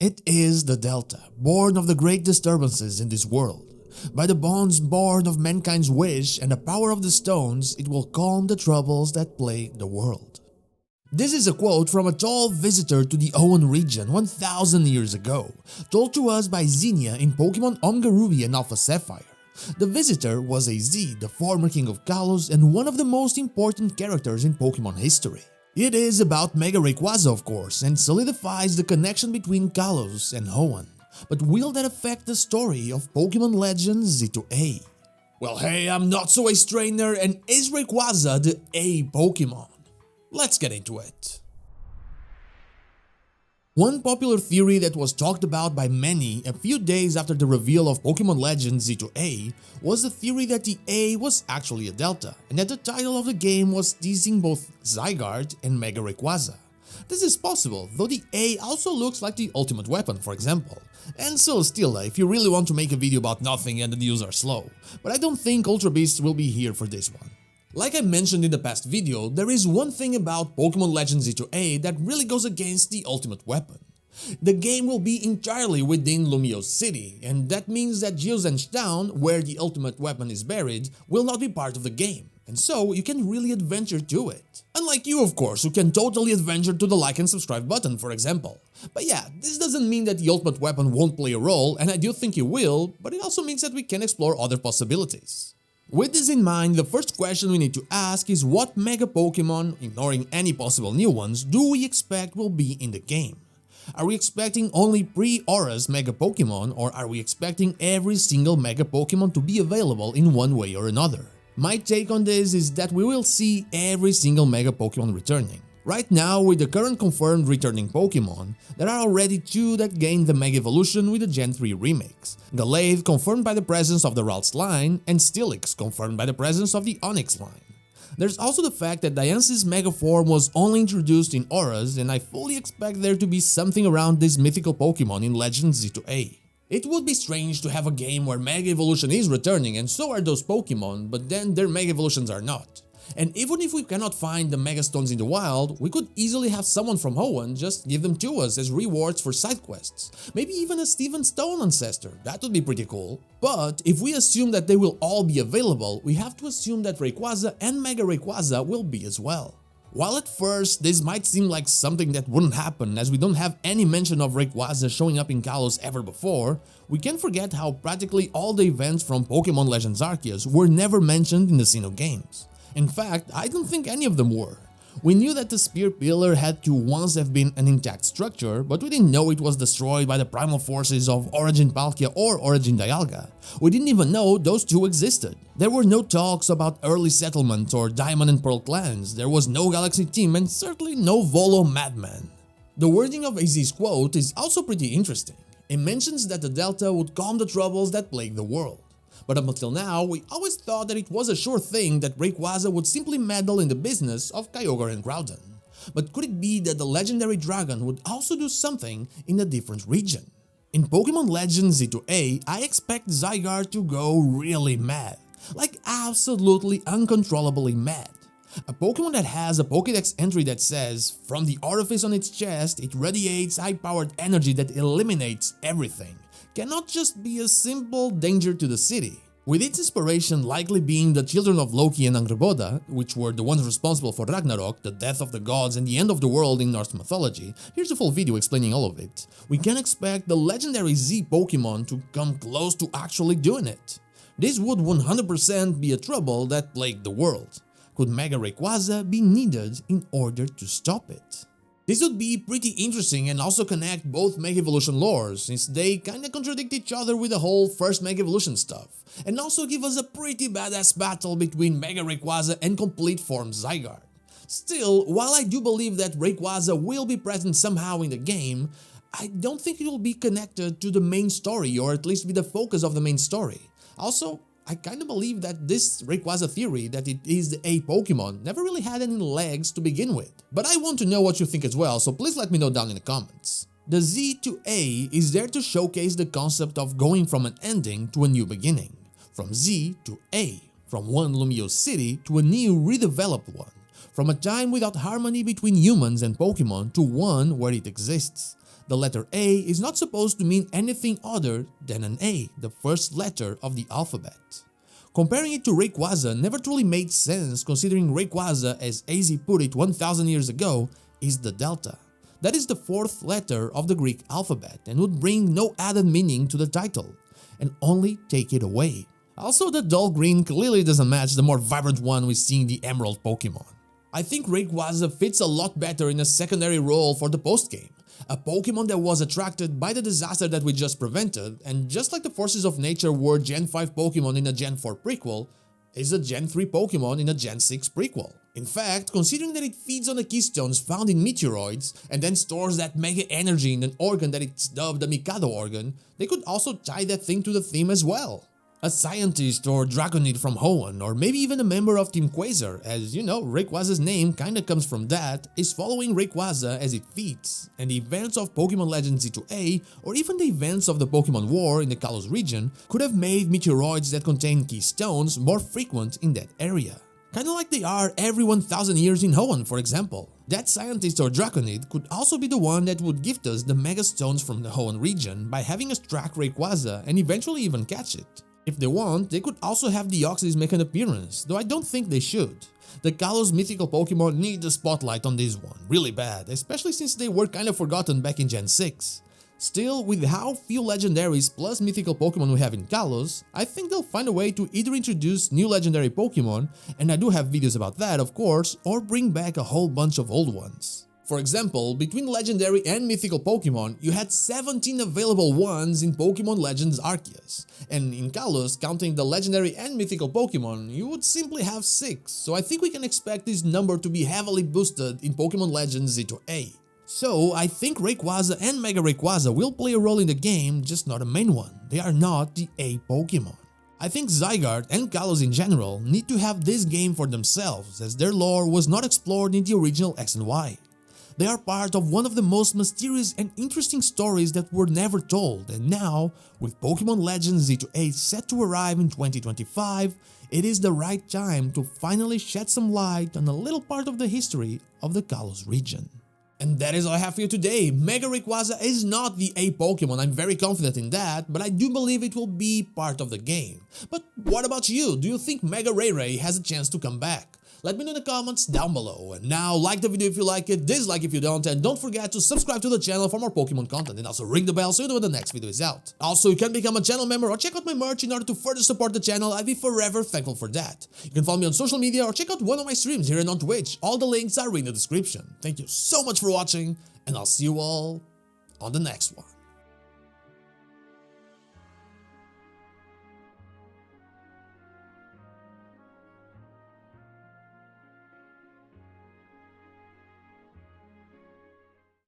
It is the Delta, born of the great disturbances in this world. By the bonds born of mankind's wish and the power of the stones, it will calm the troubles that plague the world. This is a quote from a tall visitor to the Hoenn region 1000 years ago, told to us by Xenia in Pokémon Omega Ruby and Alpha Sapphire. The visitor was a Z, the former king of Kalos and one of the most important characters in Pokémon history. It is about Mega Rayquaza of course, and solidifies the connection between Kalos and Hoenn. But will that affect the story of Pokémon Legends ZA? Well hey, I'm not so a strainer, and is Rayquaza the A Pokémon? Let's get into it. One popular theory that was talked about by many a few days after the reveal of Pokémon Legends ZA was the theory that the A was actually a Delta, and that the title of the game was teasing both Zygarde and Mega Rayquaza. This is possible, though the A also looks like the ultimate weapon, for example. And so still, if you really want to make a video about nothing and the news are slow, but I don't think Ultra Beasts will be here for this one. Like I mentioned in the past video, there is one thing about Pokémon Legends ZA that really goes against the ultimate weapon. The game will be entirely within Lumiose City, and that means that Geozen's town, where the ultimate weapon is buried, will not be part of the game, and so you can really adventure to it. Unlike you of course, who can totally adventure to the like and subscribe button for example. But yeah, this doesn't mean that the ultimate weapon won't play a role, and I do think it will, but it also means that we can explore other possibilities. With this in mind, the first question we need to ask is what Mega Pokémon, ignoring any possible new ones, do we expect will be in the game? Are we expecting only pre-Auras Mega Pokémon, or are we expecting every single Mega Pokémon to be available in one way or another? My take on this is that we will see every single Mega Pokémon returning. Right now, with the current confirmed returning Pokémon, there are already 2 that gained the Mega Evolution with the Gen 3 remakes. Gallade confirmed by the presence of the Ralts line, and Steelix confirmed by the presence of the Onix line. There's also the fact that Diance's Mega form was only introduced in Auras, and I fully expect there to be something around this mythical Pokémon in Legends ZA. It would be strange to have a game where Mega Evolution is returning and so are those Pokémon, but then their Mega Evolutions are not. And even if we cannot find the Mega Stones in the wild, we could easily have someone from Hoenn just give them to us as rewards for side quests. Maybe even a Steven Stone ancestor, that would be pretty cool. But if we assume that they will all be available, we have to assume that Rayquaza and Mega Rayquaza will be as well. While at first this might seem like something that wouldn't happen as we don't have any mention of Rayquaza showing up in Kalos ever before, we can't forget how practically all the events from Pokémon Legends Arceus were never mentioned in the Sinnoh games. In fact, I don't think any of them were. We knew that the Spear Pillar had to once have been an intact structure, but we didn't know it was destroyed by the primal forces of Origin Palkia or Origin Dialga. We didn't even know those 2 existed. There were no talks about early settlements or Diamond and Pearl clans, there was no Galaxy team, and certainly no Volo Madman. The wording of AZ's quote is also pretty interesting. It mentions that the Delta would calm the troubles that plague the world. But up until now, we always thought that it was a sure thing that Rayquaza would simply meddle in the business of Kyogre and Groudon. But could it be that the legendary dragon would also do something in a different region? In Pokémon Legends ZA, I expect Zygarde to go really mad. Like absolutely uncontrollably mad. A Pokémon that has a Pokédex entry that says, from the orifice on its chest, it radiates high-powered energy that eliminates everything, cannot just be a simple danger to the city. With its inspiration likely being the children of Loki and Angrboda, which were the ones responsible for Ragnarok, the death of the gods and the end of the world in Norse mythology, here's a full video explaining all of it. We can expect the legendary Z Pokémon to come close to actually doing it. This would 100% be a trouble that plagued the world. Could Mega Rayquaza be needed in order to stop it? This would be pretty interesting and also connect both Mega Evolution lore, since they kinda contradict each other with the whole first Mega Evolution stuff, and also give us a pretty badass battle between Mega Rayquaza and complete form Zygarde. Still, while I do believe that Rayquaza will be present somehow in the game, I don't think it will be connected to the main story, or at least be the focus of the main story. Also, I kinda believe that this Rayquaza theory that it is the A Pokémon never really had any legs to begin with. But I want to know what you think as well, so please let me know down in the comments. The Z to A is there to showcase the concept of going from an ending to a new beginning. From Z to A, from one Lumiose city to a new redeveloped one. From a time without harmony between humans and Pokémon to one where it exists. The letter A is not supposed to mean anything other than an A, the first letter of the alphabet. Comparing it to Rayquaza never truly made sense considering Rayquaza, as AZ put it 1000 years ago, is the delta. That is the fourth letter of the Greek alphabet and would bring no added meaning to the title, and only take it away. Also, the dull green clearly doesn't match the more vibrant one we see in the Emerald Pokémon. I think Rayquaza fits a lot better in a secondary role for the post-game, a Pokémon that was attracted by the disaster that we just prevented, and just like the forces of nature were Gen 5 Pokémon in a Gen 4 prequel, is a Gen 3 Pokémon in a Gen 6 prequel. In fact, considering that it feeds on the keystones found in meteoroids and then stores that mega energy in an organ that it's dubbed the Mikado organ, they could also tie that thing to the theme as well. A scientist or Dragonid from Hoenn, or maybe even a member of Team Quasar, as you know, Rayquaza's name kinda comes from that, is following Rayquaza as it feeds, and the events of Pokémon Legends ZA, or even the events of the Pokémon War in the Kalos region, could have made meteoroids that contain keystones more frequent in that area. Kinda like they are every 1000 years in Hoenn, for example. That scientist or Draconid could also be the one that would gift us the Mega Stones from the Hoenn region by having us track Rayquaza and eventually even catch it. If they want, they could also have Deoxys make an appearance, though I don't think they should. The Kalos mythical Pokémon need the spotlight on this one, really bad, especially since they were kinda forgotten back in Gen 6. Still, with how few legendaries plus mythical Pokémon we have in Kalos, I think they'll find a way to either introduce new legendary Pokémon, and I do have videos about that of course, or bring back a whole bunch of old ones. For example, between legendary and mythical Pokémon, you had 17 available ones in Pokémon Legends Arceus, and in Kalos, counting the legendary and mythical Pokémon, you would simply have 6, so I think we can expect this number to be heavily boosted in Pokémon Legends ZA. So, I think Rayquaza and Mega Rayquaza will play a role in the game, just not a main one. They are not the A Pokémon. I think Zygarde and Kalos in general need to have this game for themselves, as their lore was not explored in the original X and Y. They are part of one of the most mysterious and interesting stories that were never told, and now, with Pokémon Legends ZA set to arrive in 2025, it is the right time to finally shed some light on a little part of the history of the Kalos region. And that is all I have for you today. Mega Rayquaza is not the A Pokémon, I'm very confident in that, but I do believe it will be part of the game. But what about you? Do you think Mega Ray has a chance to come back? Let me know in the comments down below. And now, like the video if you like it, dislike if you don't, and don't forget to subscribe to the channel for more Pokemon content, and also ring the bell so you know when the next video is out. Also, you can become a channel member or check out my merch in order to further support the channel. I'd be forever thankful for that. You can follow me on social media or check out one of my streams here and on Twitch. All the links are in the description. Thank you so much for watching, and I'll see you all on the next one.